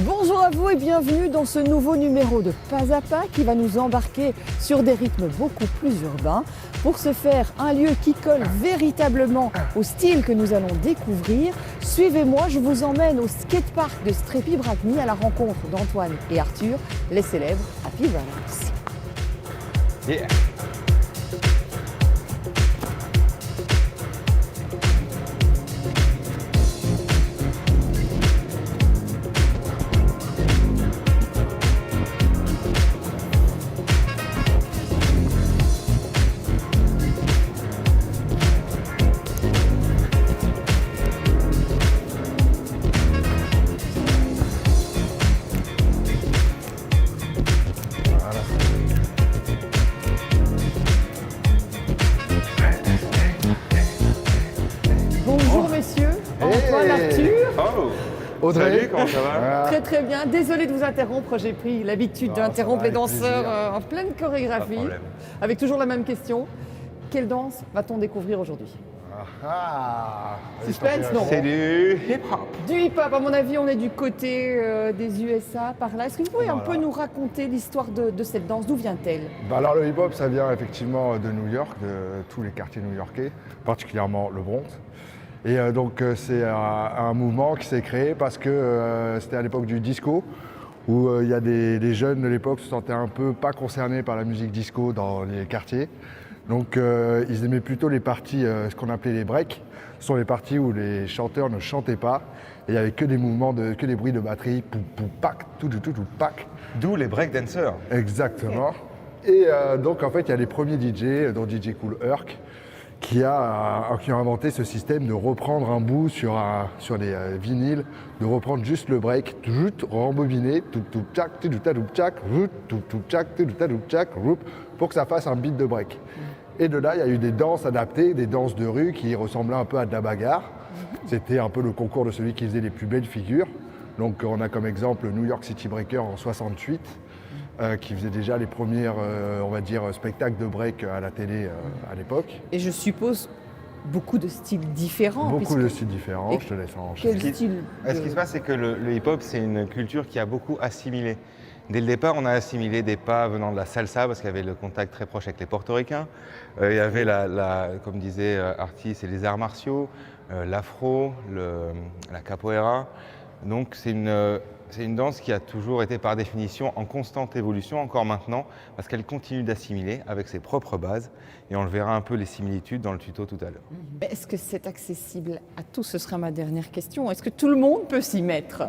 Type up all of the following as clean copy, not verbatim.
Bonjour à vous et bienvenue dans ce nouveau numéro de Pas à Pas qui va nous embarquer sur des rythmes beaucoup plus urbains. Pour ce faire, un lieu qui colle véritablement au style que nous allons découvrir. Suivez-moi, je vous emmène au skatepark de Strépy-Bracny à la rencontre d'Antoine et Arthur, les célèbres Happy Runners. Yeah. Bonjour messieurs, Antoine, Arthur. Oh, Audrey. salut, comment ça va? Très très bien, désolée de vous interrompre, j'ai pris l'habitude ça d'interrompre va, les avec danseurs plaisir. en pleine Pas de chorégraphie. problème. Avec toujours la même question, quelle danse va-t-on découvrir aujourd'hui? Suspense, non. C'est du hip-hop. Du hip-hop, à mon avis, on est du côté des USA, par là. Est-ce que vous pouvez un Voilà. peu nous raconter l'histoire de cette danse? D'où vient-elle? Alors le hip-hop, ça vient effectivement de New York, de tous les quartiers new-yorkais, particulièrement le Bronx. Et donc c'est un mouvement qui s'est créé parce que c'était à l'époque du disco, où il y a des jeunes de l'époque se sentaient un peu pas concernés par la musique disco dans les quartiers. Donc ils aimaient plutôt les parties, ce qu'on appelait les breaks. Ce sont les parties où les chanteurs ne chantaient pas et il n'y avait que des mouvements, que des bruits de batterie, pou, pou, pac, tout, pac. D'où les breakdancers. Exactement. Et donc en fait, il y a les premiers DJ, dont DJ Kool Herc, qui ont inventé ce système de reprendre un bout sur les vinyles, de reprendre juste le break, tout rembobiner, tout tchac, tout tchac, tout tchac, tout tchac, pour que ça fasse un beat de break. Et de là, il y a eu des danses adaptées, des danses de rue qui ressemblaient un peu à de la bagarre. C'était un peu le concours de celui qui faisait les plus belles figures. Donc on a comme exemple New York City Breaker en 68, qui faisait déjà les premiers, on va dire, spectacles de break à la télé à l'époque. Et je suppose beaucoup de styles différents. Beaucoup puisque- de styles différents, Et je te laisse en Quel enchaîner. style Ce qui se passe, c'est que le hip-hop, c'est une culture qui a beaucoup assimilé. Dès le départ, on a assimilé des pas venant de la salsa parce qu'il y avait le contact très proche avec les portoricains. Il y avait, comme disait Artie, c'est les arts martiaux, l'afro, la capoeira. Donc c'est une danse qui a toujours été par définition en constante évolution, encore maintenant, parce qu'elle continue d'assimiler avec ses propres bases. Et on le verra un peu les similitudes dans le tuto tout à l'heure. Est-ce que c'est accessible à tous? Ce sera ma dernière question. Est-ce que tout le monde peut s'y mettre?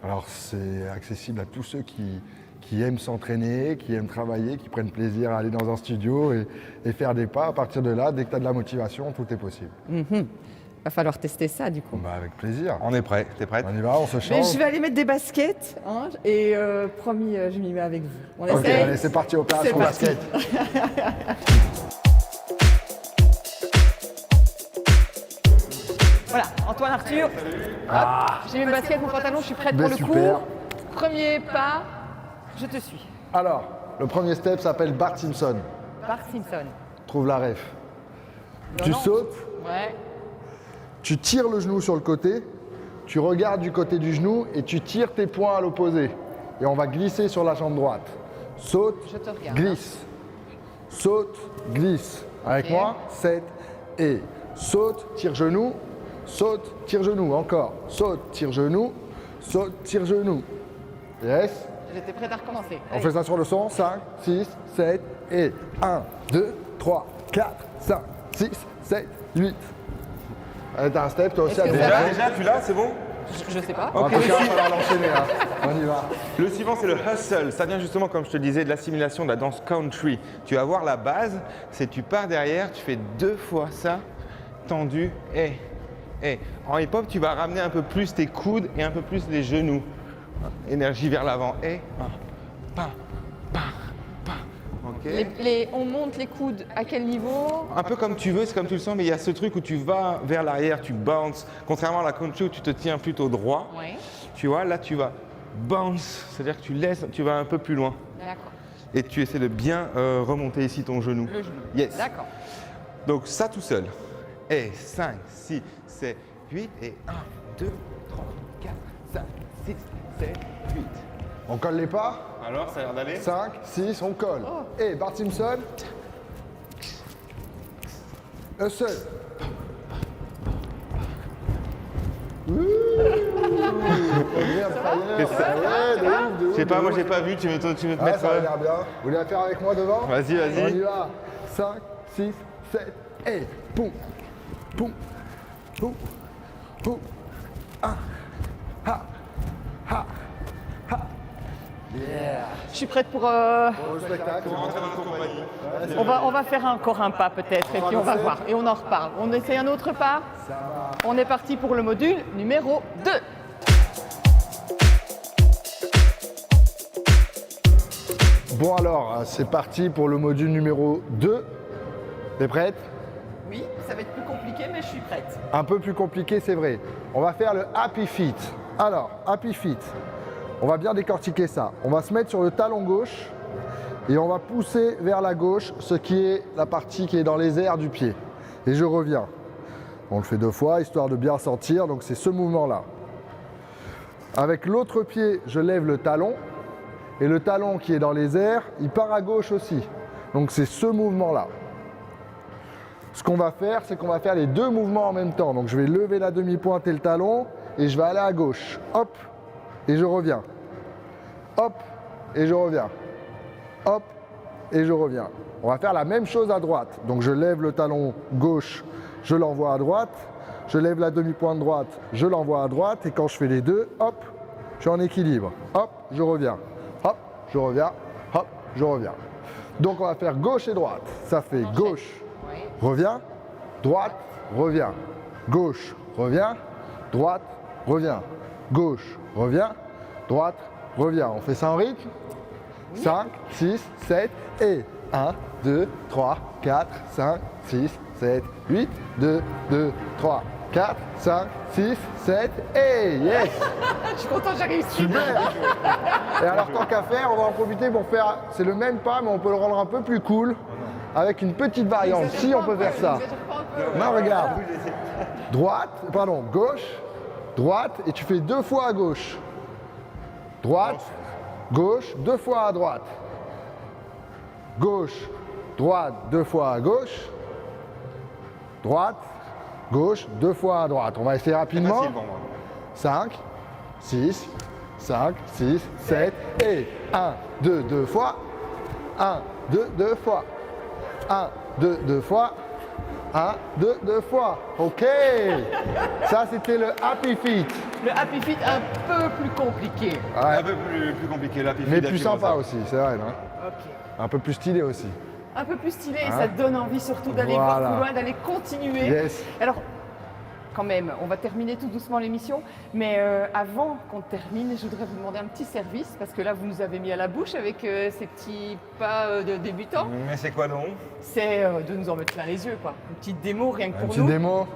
Alors c'est accessible à tous ceux qui aiment s'entraîner, qui aiment travailler, qui prennent plaisir à aller dans un studio et faire des pas. À partir de là, dès que tu as de la motivation, tout est possible. Va falloir tester ça du coup. Bah, avec plaisir. On est prêt, t'es prête? On y va, on se Mais change. je vais aller mettre des baskets hein, et promis, je m'y mets avec vous. On Ok, essaye. allez, c'est parti au place, C'est au parti. basket. Voilà, Antoine, Arthur. Hop, j'ai mis mes baskets, mon pantalon, je suis prête Ben, pour le super. coup. Premier pas, je te suis. Alors, le premier step s'appelle Bart Simpson. Bart Simpson. Trouve la ref. Tu Non. sautes, Ouais. tu tires le genou sur le côté, tu regardes du côté du genou et tu tires tes poings à l'opposé. Et on va glisser sur la jambe droite. Saute, Je te regarde. glisse. Saute, glisse. Avec Ok. moi, 7 et saute, tire genou, saute, tire genou. Encore. Saute, tire genou, saute, tire genou. Yes. J'étais prête à recommencer. On fait ça sur le son. 5, 6, 7 et 1, 2, 3, 4, 5, 6, 7, 8. Allez, t'as un step, toi aussi Est-ce à que bien. ça Déjà, tu l'as, c'est bon? Je sais pas. En tout cas, on va falloir l'enchaîner. Hein. On y va. Le suivant, c'est le hustle. Ça vient justement, comme je te disais, de l'assimilation de la danse country. Tu vas voir la base, c'est tu pars derrière, tu fais 2 fois ça, tendu, et. En hip-hop, tu vas ramener un peu plus tes coudes et un peu plus les genoux. Énergie vers l'avant, et. Pa, pa, pa. Ok. On monte les coudes à quel niveau? Un peu comme tu veux, c'est comme tu le sens, mais il y a ce truc où tu vas vers l'arrière, tu bounces. Contrairement à la country où tu te tiens plutôt droit, Ouais. tu vois, là tu vas bounce, c'est-à-dire que tu laisses, tu vas un peu plus loin. D'accord. Et tu essaies de bien remonter ici ton genou. Le genou. Yes. D'accord. Donc ça tout seul. Et 5, 6, 7, 8 et 1, 2, 3, 4, 5, 6, 7, 8. On colle les pas. Alors, ça a l'air d'aller? 5, 6, on colle. Et Bart Simpson. Hustle. Je sais pas, moi j'ai pas vu, tu veux te Ah, mettre... ça a l'air bien. Vous voulez la faire avec moi devant? Vas-y, On vas-y. y va. 5, 6, 7, et boum, boum, boum, boum. Ah, ha, ha, ha. Yeah. Je suis prête pour... Au spectacle. On va faire encore un pas peut-être et puis on va voir et on en reparle. On essaie un autre pas. On est parti pour le module numéro 2. Bon alors, c'est parti pour le module numéro 2. T'es prête? Oui, ça va être plus compliqué mais je suis prête. Un peu plus compliqué, c'est vrai. On va faire le Happy Feet. Alors, Happy Feet, on va bien décortiquer ça. On va se mettre sur le talon gauche et on va pousser vers la gauche ce qui est la partie qui est dans les airs du pied. Et je reviens. On le fait 2 fois, histoire de bien sentir. Donc c'est ce mouvement-là. Avec l'autre pied, je lève le talon. Et le talon qui est dans les airs, il part à gauche aussi. Donc c'est ce mouvement-là. Ce qu'on va faire, c'est qu'on va faire les 2 mouvements en même temps. Donc je vais lever la demi-pointe et le talon et je vais aller à gauche. Hop, et je reviens. Hop, et je reviens. Hop, et je reviens. On va faire la même chose à droite. Donc je lève le talon gauche, je l'envoie à droite. Je lève la demi-pointe droite, je l'envoie à droite. Et quand je fais les 2, hop, je suis en équilibre. Hop, je reviens. Hop, je reviens. Hop, je reviens. Donc on va faire gauche et droite. Ça fait gauche, reviens, droite, reviens. Gauche, reviens, droite, reviens. Gauche, reviens, droite, reviens. On fait ça en rythme? 5, 6, 7 et 1, 2, 3, 4, 5, 6, 7, 8, 2, 2, 3, 4, 5, 6, 7 et yes! Je suis content, j'ai réussi. Super! Et alors tant qu'à faire, on va en profiter pour faire, c'est le même pas mais on peut le rendre un peu plus cool avec une petite variante. Si on peut faire ça. Non, regarde. Droite, pardon, gauche, droite et tu fais 2 fois à gauche. Droite, gauche, 2 fois à droite. Gauche, droite, 2 fois à gauche. Droite, gauche, 2 fois à droite. On va essayer rapidement. Facile pour moi. 5, 6, 5, 6, 7 et 1, 2, 2 fois. 1, 2, 2 fois. 1, 2, 2 fois. 1, 2, 2 fois. OK. Ça, c'était le Happy Feet. Le Happy Feet un peu plus compliqué. Ouais. Un peu plus compliqué là. Mais plus sympa aussi, c'est vrai, non? Ok. Un peu plus stylé aussi. Un peu plus stylé et Hein? ça te donne envie surtout d'aller voir plus loin, d'aller continuer. Yes. Alors, quand même, on va terminer tout doucement l'émission, mais avant qu'on termine, je voudrais vous demander un petit service, parce que là, vous nous avez mis à la bouche avec ces petits pas de débutants. Mais c'est quoi donc? C'est de nous en mettre plein les yeux, quoi. Une petite démo, rien que Un pour petit nous. démo.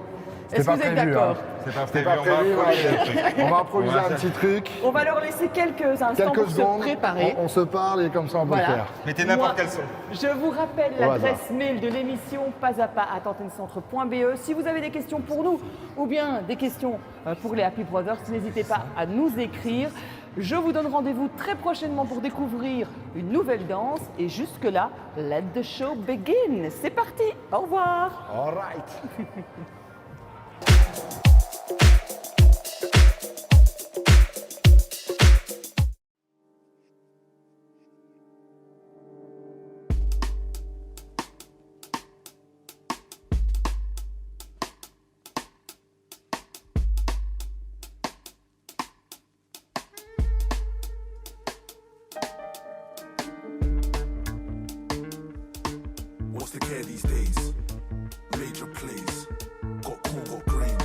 Est-ce que vous êtes d'accord? C'est pas C'était prévu, pas on va prévu, improviser le truc. on va improviser On va un faire- petit truc. On va leur laisser quelques instants Quelques pour secondes, se préparer. on se parle et comme ça on peut Voilà. le faire. Mettez n'importe Moi, quel son. Je vous rappelle Au l'adresse mail de l'émission pasapa@antennecentre.be. Si vous avez des questions pour nous ou bien des questions pour les Happy Brothers, n'hésitez pas à nous écrire. Je vous donne rendez-vous très prochainement pour découvrir une nouvelle danse. Et jusque-là, let the show begin. C'est parti. Au revoir. All right. What's the care these days? Major plays. Got corn, got grain.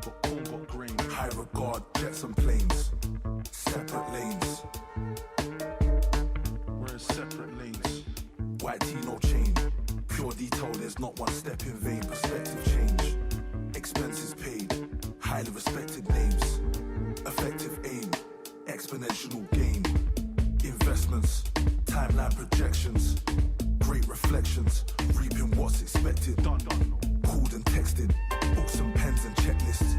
Got corn, got grain. High regard, jets and planes. Separate lanes. We're in separate lanes. White tee, no chain. Pure detail, there's not one step in vain. Perspective change. Expenses paid. Highly respected names. Effective aim. Exponential gain. Investments. Timeline projections. Great reflections, reaping what's expected. Called and texted, books and pens and checklists.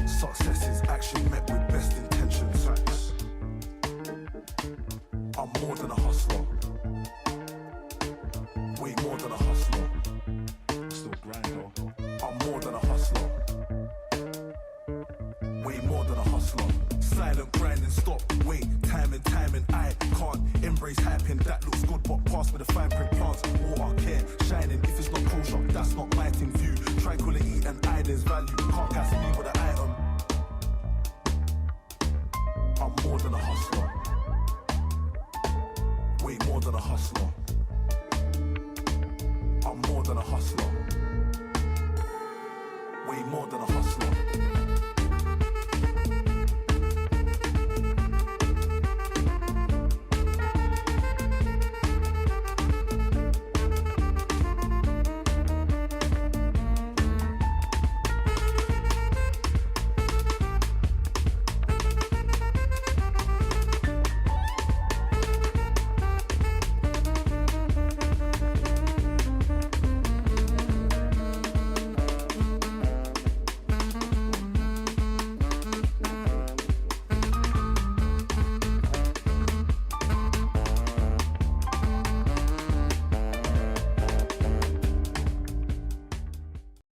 Success is action met with best intentions. I'm more than a hustler. Way more than a hustler. Still grinder. I'm more than a hustler. Way more than a hustler. Silent grinding, stop, wait, timing, I can't embrace hyping. That looks good, but pass me the fine print plants. Water, care, shining. If it's not kosher, that's not my thing. View, tranquility and iron's value. Can't gas me with an item. I'm more than a hustler. Way more than a hustler.